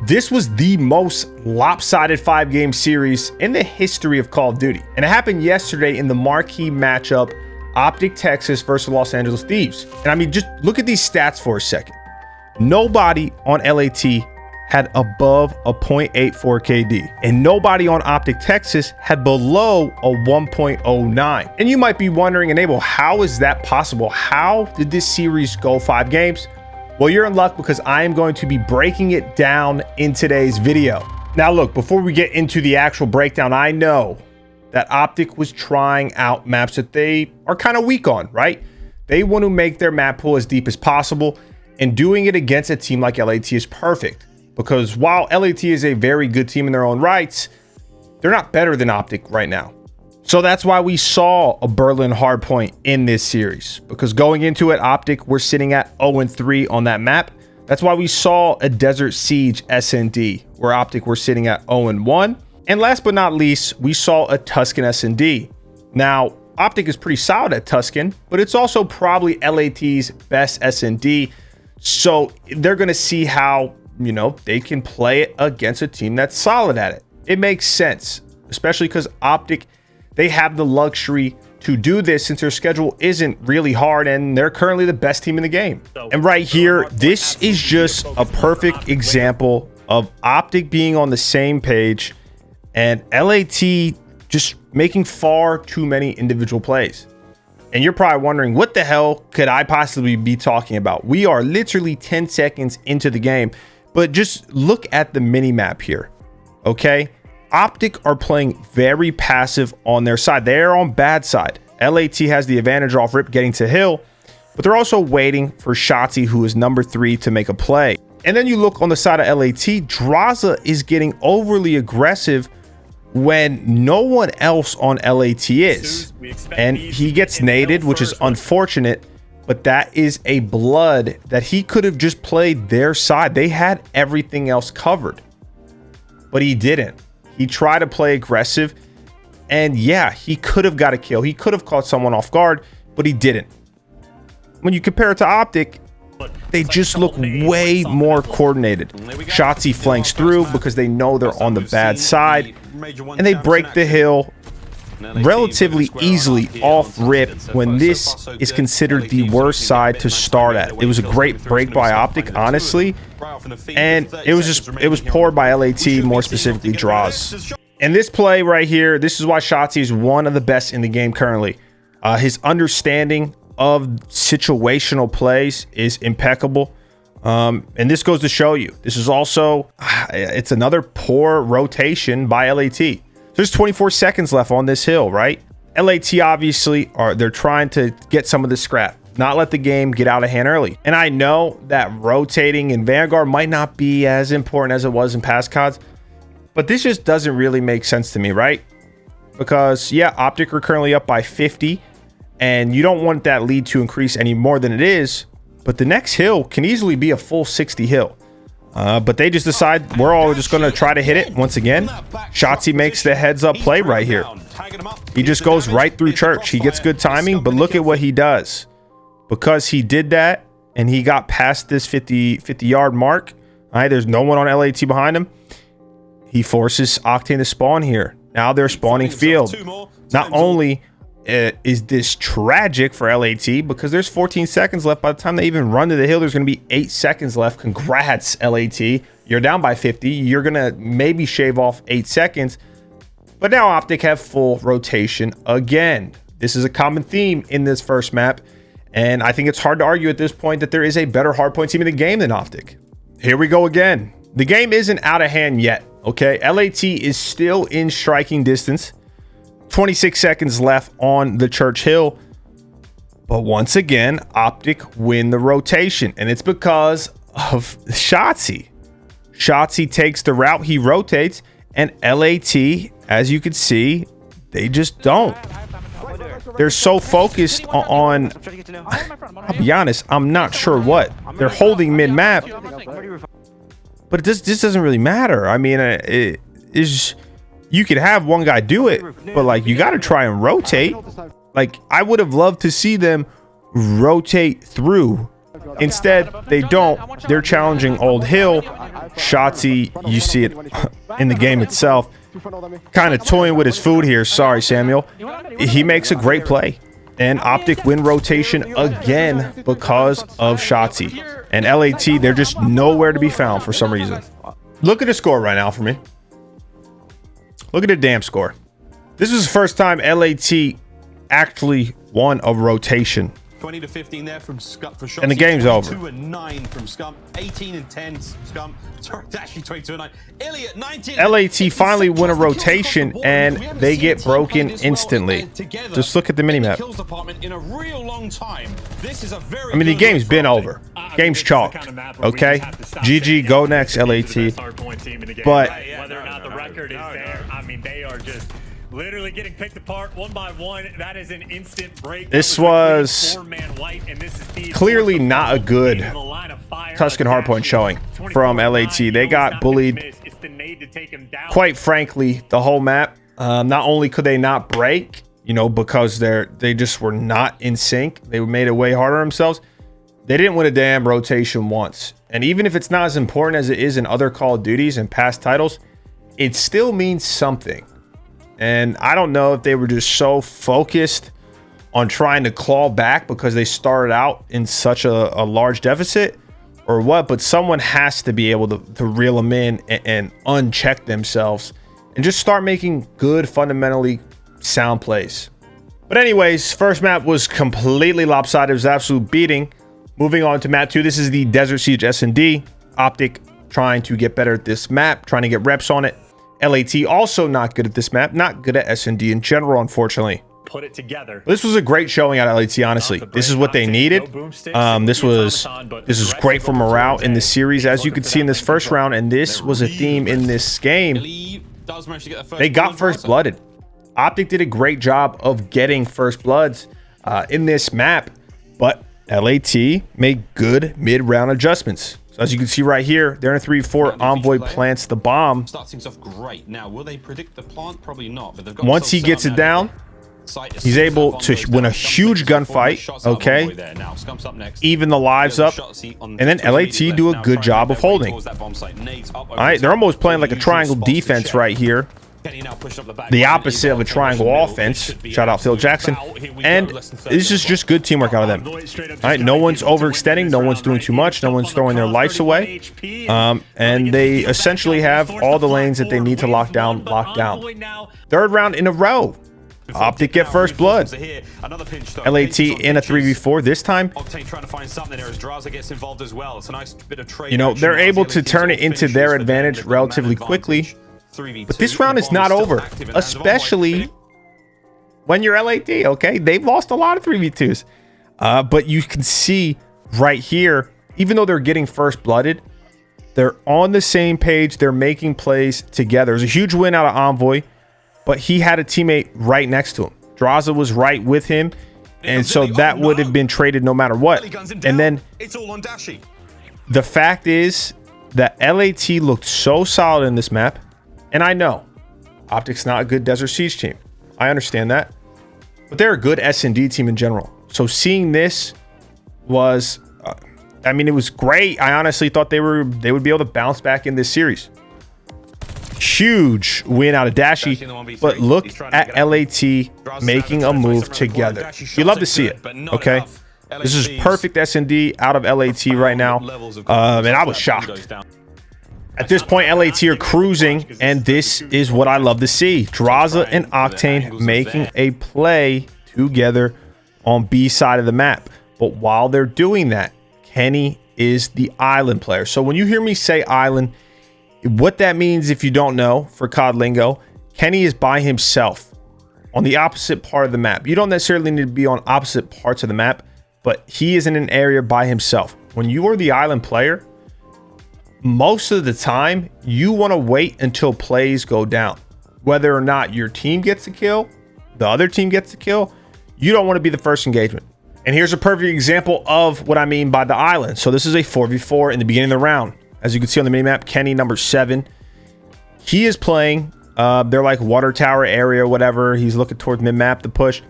This was the most lopsided 5-game series in the history of Call of Duty. And it happened yesterday in the marquee matchup, OpTic Texas versus Los Angeles Thieves. And I mean, just look at these stats for a second. Nobody on LAT had above a 0.84 KD, and nobody on OpTic Texas had below a 1.09. And you might be wondering, Enable, how is that possible? How did this series go 5 games? Well, you're in luck because I am going to be breaking it down in today's video. Now look, before we get into the actual breakdown, I know that OpTic was trying out maps that they are kind of weak on, right? They want to make their map pool as deep as possible, and doing it against a team like LAT is perfect. Because while LAT is a very good team in their own rights, they're not better than OpTic right now. So that's why we saw a Berlin hardpoint in this series. Because going into it, OpTic were sitting at 0-3 on that map. That's why we saw a Desert Siege SND, where OpTic were sitting at 0-1. And last but not least, we saw a Tuscan SND. Now, OpTic is pretty solid at Tuscan, but it's also probably LAT's best SND. So they're going to see how, you know, they can play it against a team that's solid at it. It makes sense, especially because OpTic, they have the luxury to do this since their schedule isn't really hard and they're currently the best team in the game. And right here, this is just a perfect example of OpTic being on the same page and LAT just making far too many individual plays. And you're probably wondering, what the hell could I possibly be talking about? We are literally 10 seconds into the game, but just look at the mini map here, okay? OpTic are playing very passive on their side. They're on bad side. LAT has the advantage off rip getting to hill, but they're also waiting for Shotzzy, who is number 3, to make a play. And then you look on the side of LAT, Draza is getting overly aggressive when no one else on LAT is. And he gets naded, which is unfortunate, but that is a blood that he could have just played their side. They had everything else covered, but he didn't. He tried to play aggressive, and yeah, he could have got a kill. He could have caught someone off guard, but he didn't. When you compare it to OpTic, they just look way more coordinated. Shotzzy flanks through because they know they're on the bad side, and they break the hill relatively easily off rip when this is considered the worst side to start at. It was a great break by OpTic, honestly, and it was poor by LAT, more specifically Draws. And this play right here, this is why Shotzzy is one of the best in the game currently. His understanding of situational plays is impeccable, and this goes to show you, this is also it's another poor rotation by LAT. There's 24 seconds left on this hill, right? LAT obviously they're trying to get some of the scrap, not let the game get out of hand early. And I know that rotating in Vanguard might not be as important as it was in past CODs, but this just doesn't really make sense to me, right? Because yeah, OpTic are currently up by 50, and you don't want that lead to increase any more than it is, but the next hill can easily be a full 60 hill. But they just decide we're all just going to try to hit it once again. Shotzzy makes the heads up play right here. He just goes right through Church. He gets good timing, but look at what he does. Because he did that and he got past this 50-yard mark, all right, there's no one on LAT behind him. He forces Octane to spawn here. Now they're spawning field. Not only is this tragic for LAT, because there's 14 seconds left. By the time they even run to the hill, there's going to be 8 seconds left. Congrats, LAT. You're down by 50. You're going to maybe shave off 8 seconds. But now OpTic have full rotation again. This is a common theme in this first map, and I think it's hard to argue at this point that there is a better hardpoint team in the game than OpTic. Here we go again. The game isn't out of hand yet, okay? LAT is still in striking distance. 26 seconds left on the Church Hill. But once again, OpTic win the rotation, and it's because of Shotzzy. Shotzzy takes the route, he rotates, and LAT, as you can see, they just don't. They're so focused on I'll be honest, I'm not sure what. They're holding mid-map, but this doesn't really matter. I mean, it is... You could have one guy do it, but like you got to try and rotate. Like I would have loved to see them rotate through Instead, they don't. They're challenging Old Hill. Shotzzy, you see it in the game itself, kind of toying with his food here. Sorry, Samuel. He makes a great play. And OpTic win rotation again because of Shotzzy. And LAT, they're just nowhere to be found for some reason. Look at the score right now for me. Look at the damn score. This is the first time LAT actually won a rotation. 20 to 15 there from Scum for shots. And the game's over. 22 and 9 from Scum. 18 and 10 Scum. Sorry, actually 22 and 9. Elliot 19. LAT finally win a rotation and they get broken instantly. Just look at the minimap. I mean, the game's been over. Game's chalked. Okay? GG, go next, LAT. But whether or not the record is there, I mean, they are just literally getting picked apart one by one. That is an instant break. This was clearly not a good Tuscan hardpoint showing from LAT. They got bullied, quite frankly, the whole map. Not only could they not break, you know, because they just were not in sync. They made it way harder on themselves. They didn't win a damn rotation once. And even if it's not as important as it is in other Call of Duties and past titles, it still means something. And I don't know if they were just so focused on trying to claw back because they started out in such a large deficit or what, but someone has to be able to reel them in and uncheck themselves and just start making good, fundamentally sound plays. But anyways, first map was completely lopsided. It was an absolute beating. Moving on to map 2. This is the Desert Siege S&D. OpTic trying to get better at this map, trying to get reps on it. LAT also not good at this map, not good at S&D in general, unfortunately. Put it together. This was a great showing out of LAT, honestly. This is what they needed. This is great for morale in the series, as you could see in this first round, and this was a theme in this game. They got first blooded. OpTic did a great job of getting first bloods in this map, but LAT made good mid-round adjustments. As you can see right here, they're in a 3-4. Envoy plants the bomb. Starts things off great. Now, will they predict the plant? Probably not. But they've got once he gets it down, he's able to win a huge gunfight. Okay, even the lives up, and then LAT do a good job of holding. All right, they're almost playing like a triangle defense right here. The opposite of a triangle offense. Shout out Phil Jackson. And this is just good teamwork out of them. All right, no one's overextending, no one's doing too much, no one's throwing their lives away, and they essentially have all the lanes that they need to lock down. Third round in a row. OpTic get first blood. LAT in a 3v4 this time. You know, they're able to turn it into their advantage relatively quickly. But this round is not over, especially when you're LAT, okay? They've lost a lot of 3v2s. But you can see right here, even though they're getting first blooded, they're on the same page. They're making plays together. There's a huge win out of Envoy, but he had a teammate right next to him. Draza was right with him, and so that would have been traded no matter what. And then the fact is that LAT looked so solid in this map. And I know OpTic's not a good Desert Siege team. I understand that. But they're a good S&D team in general. So seeing this was, I mean, it was great. I honestly thought they would be able to bounce back in this series. Huge win out of Dashy. But look at LAT making a move together. You love to see it, okay? This is perfect S&D out of LAT right now. And I was shocked. At this point, LAT are cruising, and this is what I love to see. Draza and Octane making a play together on B side of the map. But while they're doing that, Kenny is the island player. So when you hear me say island, what that means, if you don't know, for COD lingo, Kenny is by himself on the opposite part of the map. You don't necessarily need to be on opposite parts of the map, but he is in an area by himself. When you are the island player, most of the time you want to wait until plays go down. Whether or not your team gets a kill, the other team gets a kill, you don't want to be the first engagement. And here's a perfect example of what I mean by the island. So this is a 4v4 in the beginning of the round. As you can see on the minimap, Kenny number 7, he is playing they're like water tower area or whatever. He's looking towards mid-map to push.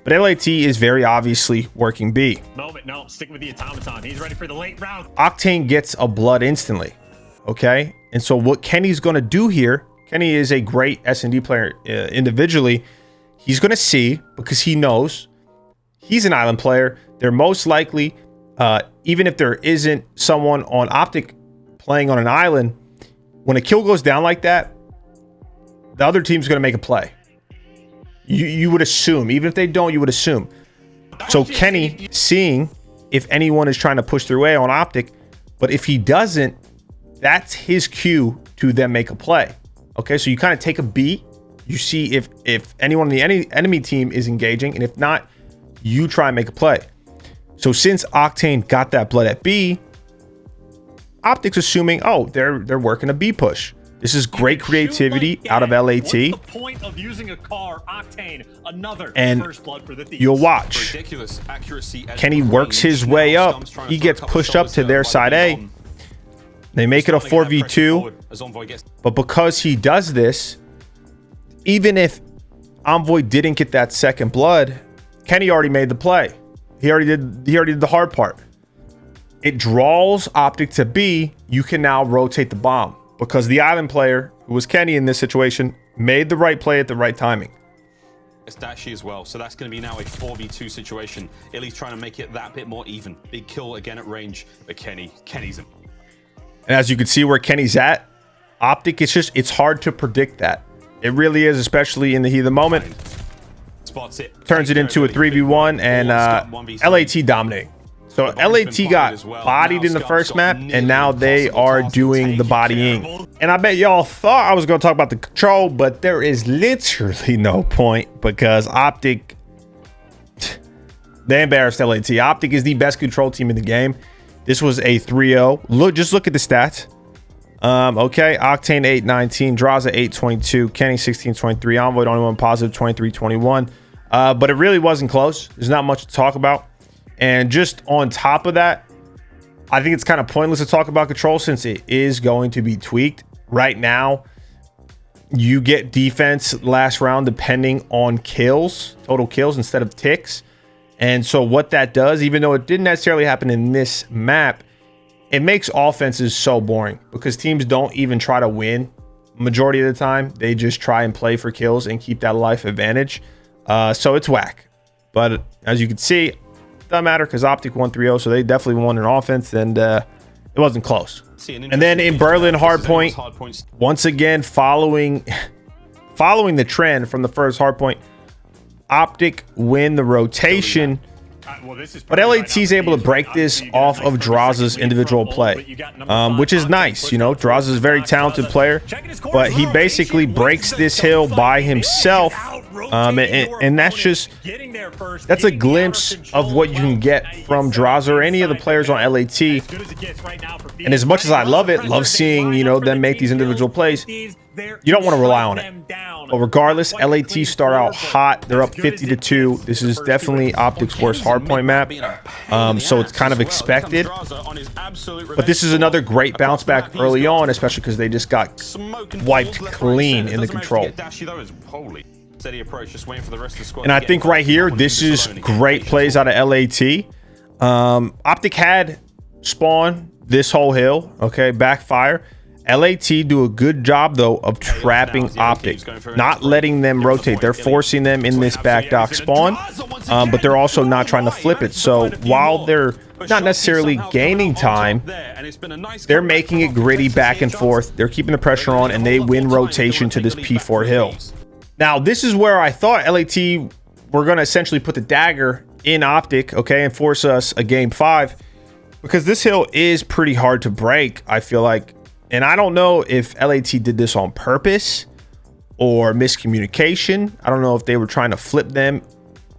But But LAT is very obviously working B. Moment, no, stick with the automaton. He's ready for the late round. Octane gets a blood instantly. Okay. And so what Kenny's going to do here, Kenny is a great S&D player individually. He's going to see, because he knows he's an island player. They're most likely, even if there isn't someone on OpTic playing on an island, when a kill goes down like that, the other team's going to make a play. You would assume, even if they don't, you would assume. So Kenny seeing if anyone is trying to push their way on OpTic, but if he doesn't, that's his cue to then make a play. Okay, so you kind of take a beat. You see if anyone on the enemy team is engaging, and if not, you try and make a play. So since Octane got that blood at B, OpTic's assuming, oh, they're working a B push. This is great creativity out of LAT. What's the point of using a car, Octane, another and first blood for the Thieves? You'll watch. Ridiculous accuracy. Kenny works his way up. He gets pushed up to their side A. They make it a 4v2. But because he does this, even if Envoy didn't get that second blood, Kenny already made the play. He already did the hard part. It draws OpTic to B. You can now rotate the bomb, because the island player, who was Kenny in this situation, made the right play at the right timing. It's Dashy as well, so that's going to be now a 4v2 situation. Illy's trying to make it that bit more even. Big kill again at range, but Kenny's him. And as you can see where Kenny's at, OpTic, it's hard to predict that. It really is, especially in the heat of the moment. Spots it. Turns it into a 3v1, and LAT dominating. So LAT got bodied in the first map, and now they are doing the bodying. And I bet y'all thought I was going to talk about the control, but there is literally no point, because OpTic, they embarrassed LAT. OpTic is the best control team in the game. This was a 3-0. Just look at the stats. Okay, Octane 8-19, Draza 8-22, Kenny 16-23, Envoy only one positive 23-21. But it really wasn't close. There's not much to talk about. And just on top of that, I think it's kind of pointless to talk about control, since it is going to be tweaked. Right now, you get defense last round depending on kills, total kills instead of ticks. And so what that does, even though it didn't necessarily happen in this map, it makes offenses so boring, because teams don't even try to win majority of the time. They just try and play for kills and keep that life advantage. So it's whack. But as you can see, it doesn't matter, because OpTic won 3-0, so they definitely won an offense, and it wasn't close. And then in Berlin hardpoint, once again following the trend from the first hardpoint, OpTic win the rotation. But LAT's able to break this off of Draza's individual play, which is nice. You know, Draza's a very talented player, but he basically breaks this hill by himself. And that's a glimpse of what you can get from Draza or any of the players on LAT. And as much as I love it, love seeing, you know, them make these individual plays, you don't want to rely on it. But regardless, LAT start out hot. They're up 50-2. This is definitely OpTic's worst hardpoint map. So it's kind of expected. But this is another great bounce back early on, especially because they just got wiped clean in the control. And I think right here, this is great plays out of LAT. OpTic had spawn this whole hill, okay, backfire. LAT do a good job though of trapping OpTic, not letting them rotate. They're forcing them in this back dock spawn, but they're also not trying to flip it. So while they're not necessarily gaining time, they're making it gritty back and forth. They're keeping the pressure on, and they win rotation to this P4 hill. Now, this is where I thought LAT were going to essentially put the dagger in OpTic, okay, and force us a game 5, because this hill is pretty hard to break, I feel like. And I don't know if LAT did this on purpose or miscommunication. I don't know if they were trying to flip them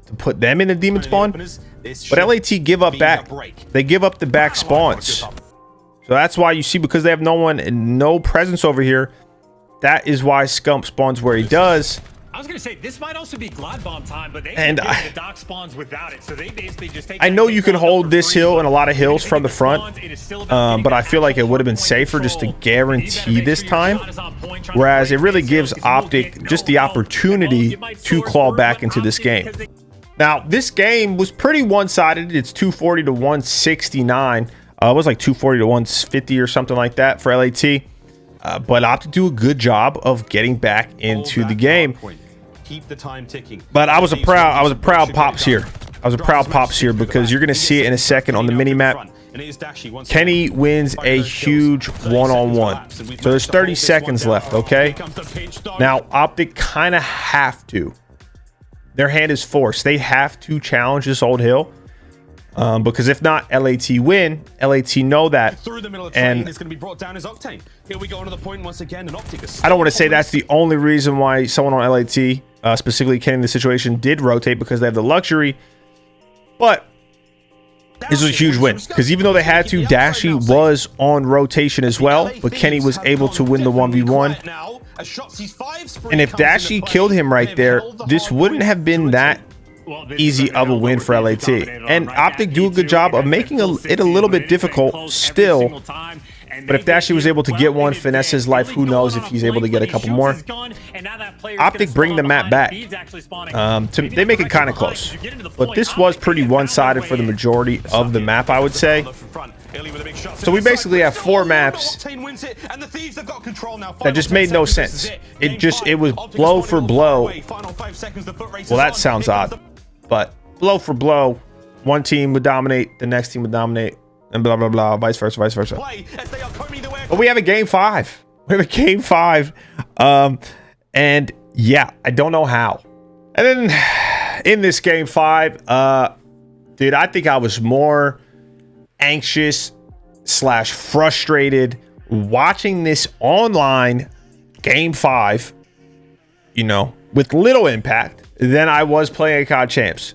to put them in a demon spawn. But LAT give up back. They give up the back spawns. So that's why you see, because they have no one and no presence over here, that is why Scump spawns where he does. I was gonna say this might also be Glad Bomb time, but they the dock spawns without it, so they basically just take. I know you can hold this hill and a lot of hills from the front, but I feel like it would have been safer just to guarantee this time. Whereas it really gives OpTic just the opportunity to claw back into this game. Now, this game was pretty one-sided. It's 240 to 169. It was like 240 to 150 or something like that for LAT. But OpTic do a good job of getting back into the game. Keep the time ticking. But I was a proud pops here. I was a proud pops here because you're going to see it in a second on the mini-map. Kenny wins a huge one-on-one. So there's 30 seconds left, okay? Now, OpTic kind of have to. Their hand is forced. They have to challenge this old hill. Because if not, LAT win. LAT know that. And it's going to be brought down as Octane. Here we go onto the point once again. And OpTic, I don't want to say that's the only reason why someone on LAT, specifically Kenny in the situation, did rotate, because they have the luxury. But this was a huge win, because even though they had to, Dashy was on rotation as well, but Kenny was able to win the 1v1. And if Dashy killed him right there, this wouldn't have been that easy of a win for LAT. And OpTic do a good job of making it a little bit difficult still. But if Dashy was able to get one, finesse his life, who knows if he's able to get a couple more. OpTic bring the map back. They make it kind of close. But this was pretty one-sided for the majority of the map, I would say. So we basically have 4 maps that just made no sense. It was blow for blow. Well, that sounds odd. But blow for blow. One team would dominate, the next team would dominate, and blah, blah, blah, vice versa, vice versa. But we have a game 5. We have a game 5. And yeah, I don't know how. And then in this game 5, dude, I think I was more anxious / frustrated watching this online game 5, you know, with little impact than I was playing COD Champs,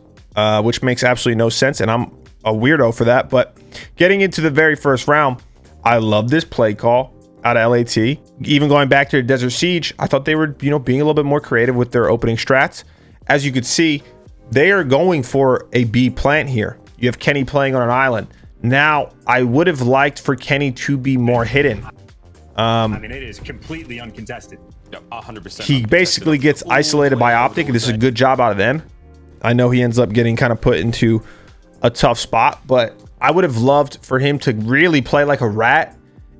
which makes absolutely no sense. And I'm a weirdo for that. But getting into the very first round, I love this play call out of LAT. Even going back to Desert Siege, I thought they were, you know, being a little bit more creative with their opening strats. As you could see, they are going for a B plant here. You have Kenny playing on an island. Now, I would have liked for Kenny to be more hidden. I mean, it is completely uncontested. Yep, 100%. He basically gets isolated by OpTic, and this is a good job out of them. I know he ends up getting kind of put into a tough spot, but I would have loved for him to really play like a rat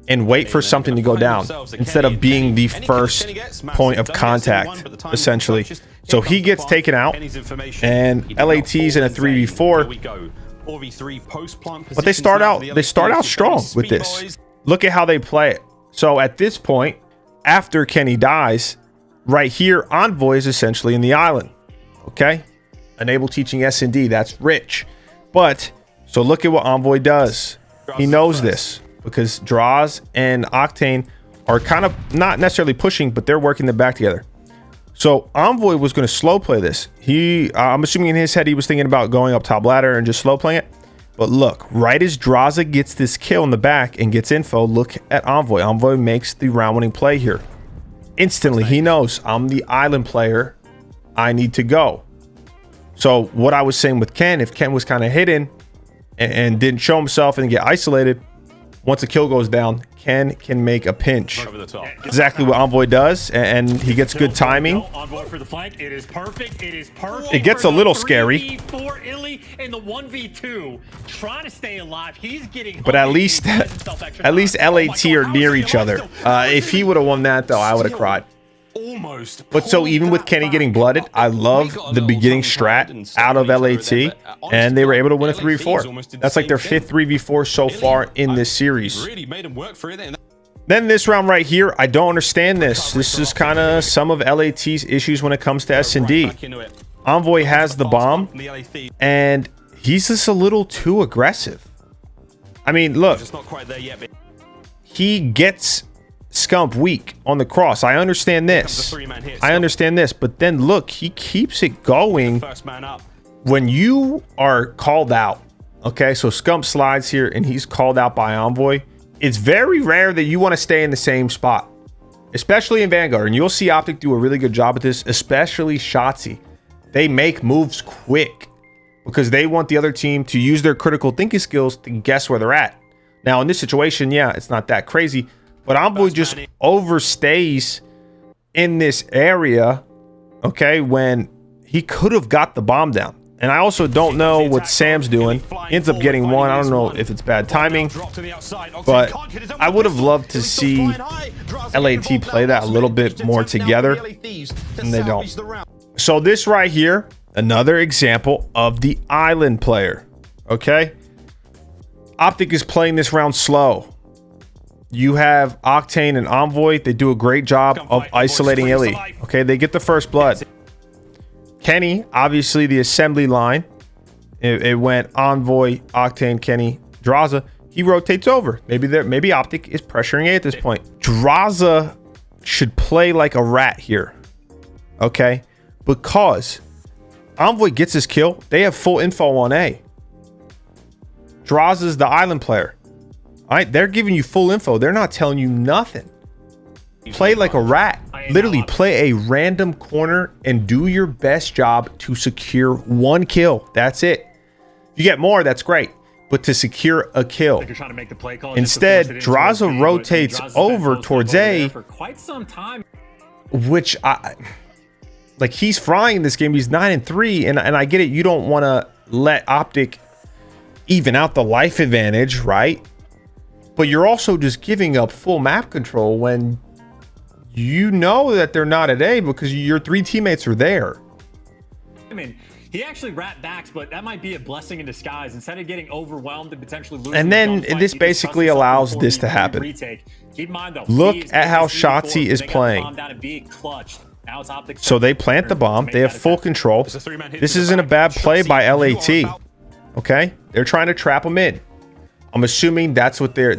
and wait for something to go down instead of being the first point of contact, essentially. So he gets taken out, and LAT's in a 3v4. But they start out strong with this. Look at how they play it. So at this point, after Kenny dies, right here, Envoy is essentially in the island. Okay? Enable teaching S&D. That's rich. But, so look at what Envoy does. He knows this because Draws and Octane are kind of not necessarily pushing, but they're working them back together. So Envoy was going to slow play this. I'm assuming in his head he was thinking about going up top ladder and just slow playing it. But look, right as Draza gets this kill in the back and gets info, look at Envoy. Envoy makes the round-winning play here. Instantly, he knows I'm the island player. I need to go. So what I was saying with Ken, if Ken was kind of hidden and didn't show himself and get isolated, once a kill goes down, Ken can make a pinch. Over the top. Exactly what Envoy does, and he gets good timing. Envoy for the flank. It is perfect. It is perfect. It gets a little scary. 3v4 Illy in the 1v2, trying to stay alive. He's getting. But at least LAT are near each other. If he would have won that, though, I would have cried. Almost. But so even with Kenny getting blooded, I love the beginning strat out of LAT, and they were able to win a 3v4. That's like their 5th 3v4 so far in this series. Really made him work for it. Then this round right here, I don't understand this. This is kind of some of LAT's issues when it comes to S&D. Envoy has the bomb, and he's just a little too aggressive. I mean, look, he gets Scump weak on the cross. I understand this. But then look, he keeps it going when you are called out. Okay, so Scump slides here and he's called out by Envoy. It's very rare that you want to stay in the same spot, especially in Vanguard. And you'll see OpTic do a really good job at this, especially Shotzzy. They make moves quick because they want the other team to use their critical thinking skills to guess where they're at. Now, in this situation, yeah, it's not that crazy. But Envoy just overstays in this area, okay, when he could have got the bomb down. And I also don't know what Sam's doing. He ends up getting one. I don't know if it's bad timing, but I would have loved to see LAT play that a little bit more together, and they don't. So this right here, another example of the island player. Okay, OpTic is playing this round slow. You have Octane and Envoy. They do a great job of isolating Illy. Okay, they get the first blood. Kenny, obviously the assembly line. It went Envoy, Octane, Kenny, Draza. He rotates over. Maybe OpTic is pressuring A at this point. Draza should play like a rat here. Okay, because Envoy gets his kill. They have full info on A. Draza's the island player. All right, they're giving you full info. They're not telling you nothing. Play like a rat. Literally play a random corner and do your best job to secure one kill. That's it. If you get more, that's great. But to secure a kill. Instead, Draza rotates over towards A, for quite some time. which like he's frying this game. He's 9-3, and I get it. You don't want to let OpTic even out the life advantage, right? But you're also just giving up full map control when you know that they're not at A because your 3 teammates are there. I mean, he actually rat backs, but that might be a blessing in disguise. Instead of getting overwhelmed and potentially losing, and then this basically allows this to happen. Keep in mind, though, look at how Shotzzy is playing. So they plant the bomb. They have full control. This isn't a bad play by LAT. Okay, they're trying to trap him in. I'm assuming that's what their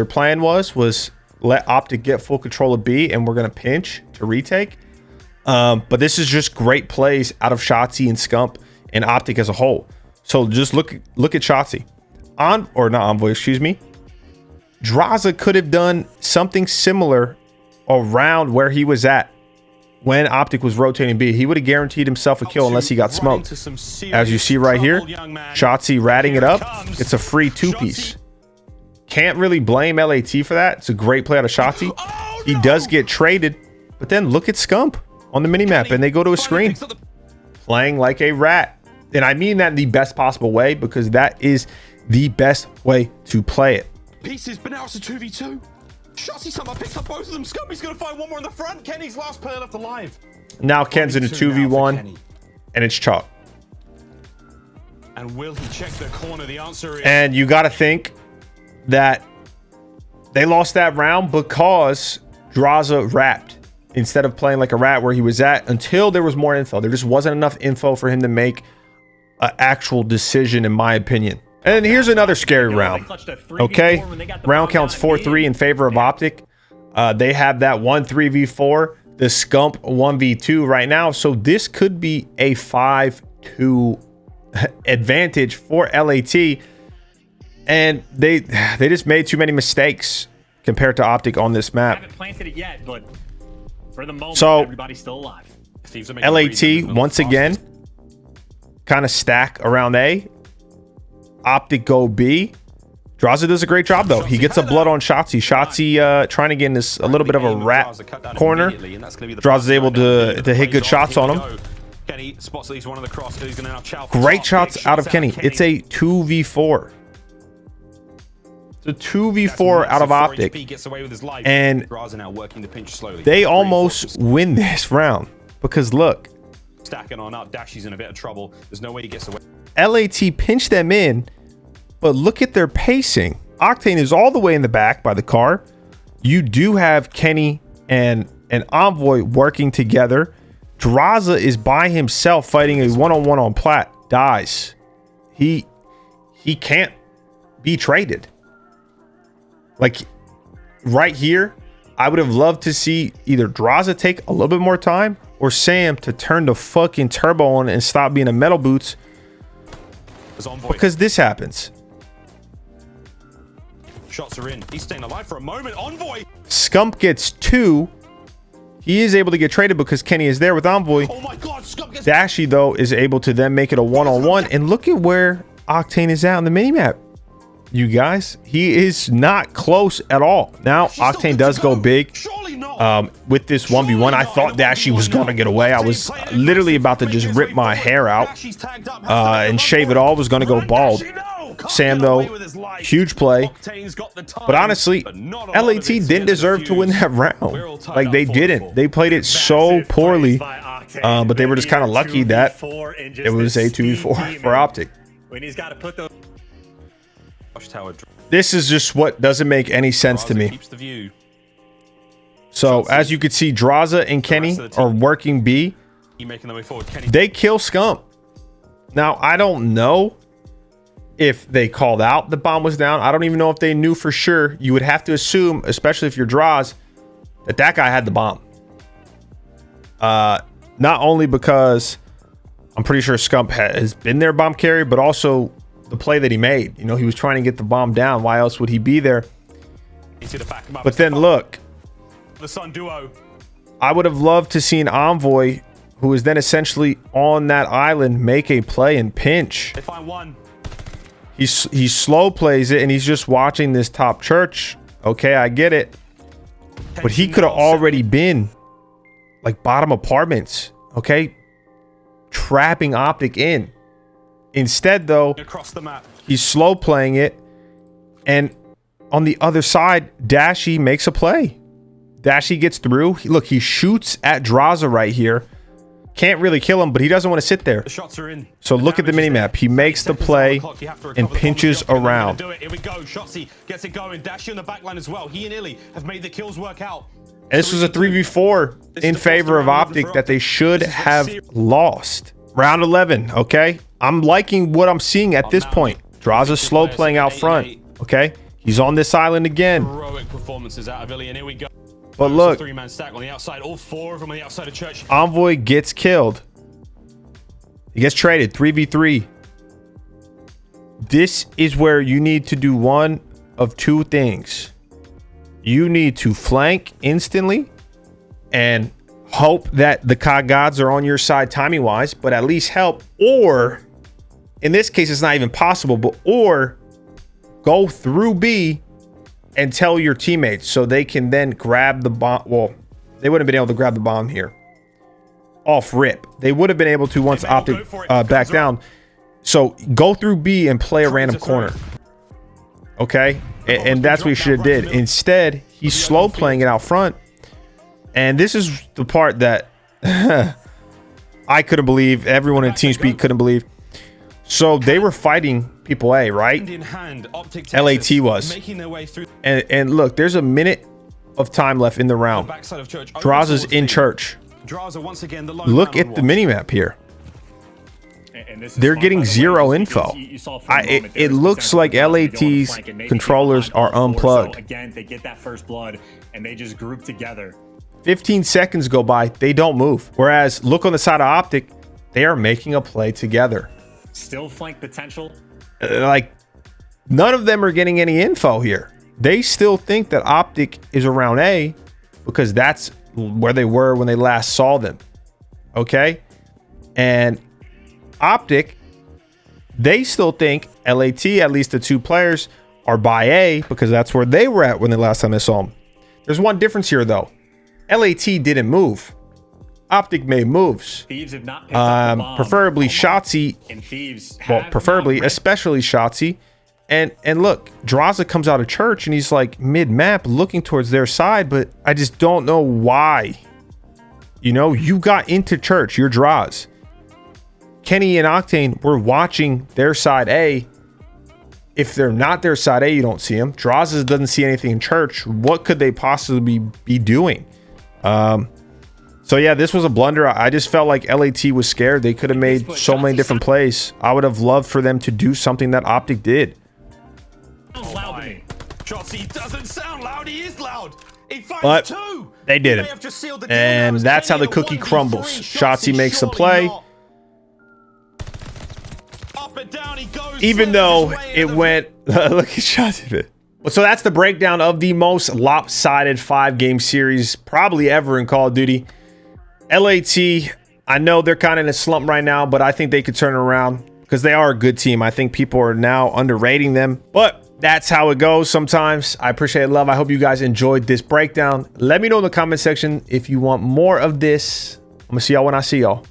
plan was let OpTic get full control of B, and we're gonna pinch to retake. But this is just great plays out of Shotzzy and Scump and OpTic as a whole. So just look at Shotzzy. Not Envoy, excuse me. Draza could have done something similar around where he was at when OpTic was rotating B. He would have guaranteed himself a kill unless he got smoked. As you see right here, Shotzzy ratting it up. It's a free 2-piece. Can't really blame LAT for that. It's a great play out of Shotzzy. He does get traded, but then look at Scump on the minimap, and they go to a screen. Playing like a rat. And I mean that in the best possible way, because that is the best way to play it. Pieces, but now it's a 2v2. Shotzzy somehow picks up both of them. Scumpy's going to find one more in the front. Kenny's last player left alive. Now Ken's in a 2v1, and it's chalk. And will he check the corner? The answer is... And you got to think that they lost that round because Draza rapped instead of playing like a rat where he was at until there was more info. There just wasn't enough info for him to make an actual decision, in my opinion. And then here's another scary round. Okay, round counts 4-3 in favor of OpTic. They have that 1-3v4, the Scump 1v2 right now. So this could be a 5-2 advantage for LAT. And they just made too many mistakes compared to OpTic on this map. Haven't planted it yet, but for the moment, so everybody's still alive. LAT once again kind of stack around A. OpTic go B. Draza does a great job though. He gets a blood on Shotzzy. Shotzzy trying to get in this a little bit of a rat corner. Draza's able to hit good shots on him. Kenny spots at least one of the cross. He's gonna now chow. Great shots out of Kenny. It's a 2v4. It's a 2v4 out of OpTic. And they almost win this round because look. Stacking on up. Dashy's in a bit of trouble. There's no way he gets away. LAT pinched them in, but look at their pacing. Octane is all the way in the back by the car. You do have Kenny and Envoy working together. Draza is by himself fighting a one-on-one on plat. Dies. He can't be traded. Like right here, I would have loved to see either Draza take a little bit more time or Sam to turn the fucking turbo on and stop being a metal boots. Because this happens. Shots are in. He's staying alive for a moment. Envoy. Scump gets 2. He is able to get traded because Kenny is there with Envoy. Oh my God, Scump gets... Dashy though is able to then make it a one-on-one. And look at where Octane is at on the minimap. you guys. He is not close at all. Now, Octane does go big with this 1v1. I thought Dashy was going to get away. I was literally about to just rip my hair out and shave it all. Was going to go bald. Sam, though, huge play. But honestly, LAT didn't deserve to win that round. Like, they didn't. They played it so poorly. But they were just kind of lucky that it was a 2v4 for OpTic. When he's got to put those. This is just what doesn't make any sense to me. So as you can see, Draza and Kenny are working B. They kill Scump. Now, I don't know if they called out the bomb was down. I don't even know if they knew for sure. You would have to assume, especially if you're Draz, that that guy had the bomb. Not only because I'm pretty sure Scump has been their bomb carrier, but also the play that he made. You know, he was trying to get the bomb down. Why else would he be there? But then look, the Sun duo. I would have loved to see an Envoy, who is then essentially on that island, make a play and pinch. They find one. He slow plays it, and he's just watching this top church. Okay, I get it. But he could have already been like bottom apartments. Okay, trapping OpTic in. Instead, though, across the map, he's slow playing it, and on the other side, Dashy makes a play. Dashy gets through. Look, he shoots at Draza right here. Can't really kill him, but he doesn't want to sit there. the shots are in. So look at the minimap. He makes the play and pinches around. Here we go. Shotzzy gets it going. Dashy on the back line as well. He and Illy have made the kills work out. And this was a 3v4 in favor of OpTic that they should have lost. Round 11, okay? I'm liking what I'm seeing at this point. Draza's slow playing out front, okay? He's on this island again. Heroic performances out of Illy, and here we go. But look, three-man stack on the outside. All four of them on the outside of church. Envoy gets killed. He gets traded 3v3. This is where you need to do one of two things. You need to flank instantly and hope that the COD gods are on your side timing wise, but at least help. Or in this case, it's not even possible, but or go through B and tell your teammates so they can then grab the bomb. Well, they wouldn't have been able to grab the bomb here off rip. They would have been able to once OpTic back down. So go through B and play a random corner. Okay, and that's what he should have did. Instead, he's slow playing it out front. And this is the part that I couldn't believe. Everyone in TeamSpeak couldn't believe. So they were fighting people A, right? LAT was. And look, there's a minute of time left in the round. Draza's in church. Look at the minimap here. They're getting zero info. It looks like LAT's controllers are unplugged. Again, they get that first blood and they just group together. 15 seconds go by, they don't move. Whereas look on the side of OpTic, they are making a play together. Still flank potential. Like none of them are getting any info here. They still think that OpTic is around A because that's where they were when they last saw them. Okay, and OpTic, they still think LAT, at least the two players, are by A because that's where they were at when the last time they saw them. There's one difference here though. LAT didn't move. OpTic made moves. Thieves have not picked up the bomb. Preferably Shotzzy. And Thieves Well, preferably, especially Shotzzy. And look, Draza comes out of church and he's like mid-map looking towards their side, but I just don't know why. You know, you got into church, you're Draz. Kenny and Octane were watching their side A. If they're not their side A, you don't see them. Draza doesn't see anything in church. What could they possibly be doing? So yeah, this was a blunder. I just felt like LAT was scared. They could have made so many different plays. I would have loved for them to do something that OpTic did. Shotzzy doesn't sound loud. He is loud. But they did it. And that's how the cookie crumbles. Shotzzy makes the play. Even though it went, look at Shotzzy. So that's the breakdown of the most lopsided 5-game series probably ever in Call of Duty. LAT, I know they're kind of in a slump right now, but I think they could turn it around because they are a good team. I think people are now underrating them, but that's how it goes sometimes. I appreciate it, love. I hope you guys enjoyed this breakdown. Let me know in the comment section if you want more of this. I'm gonna see y'all when I see y'all.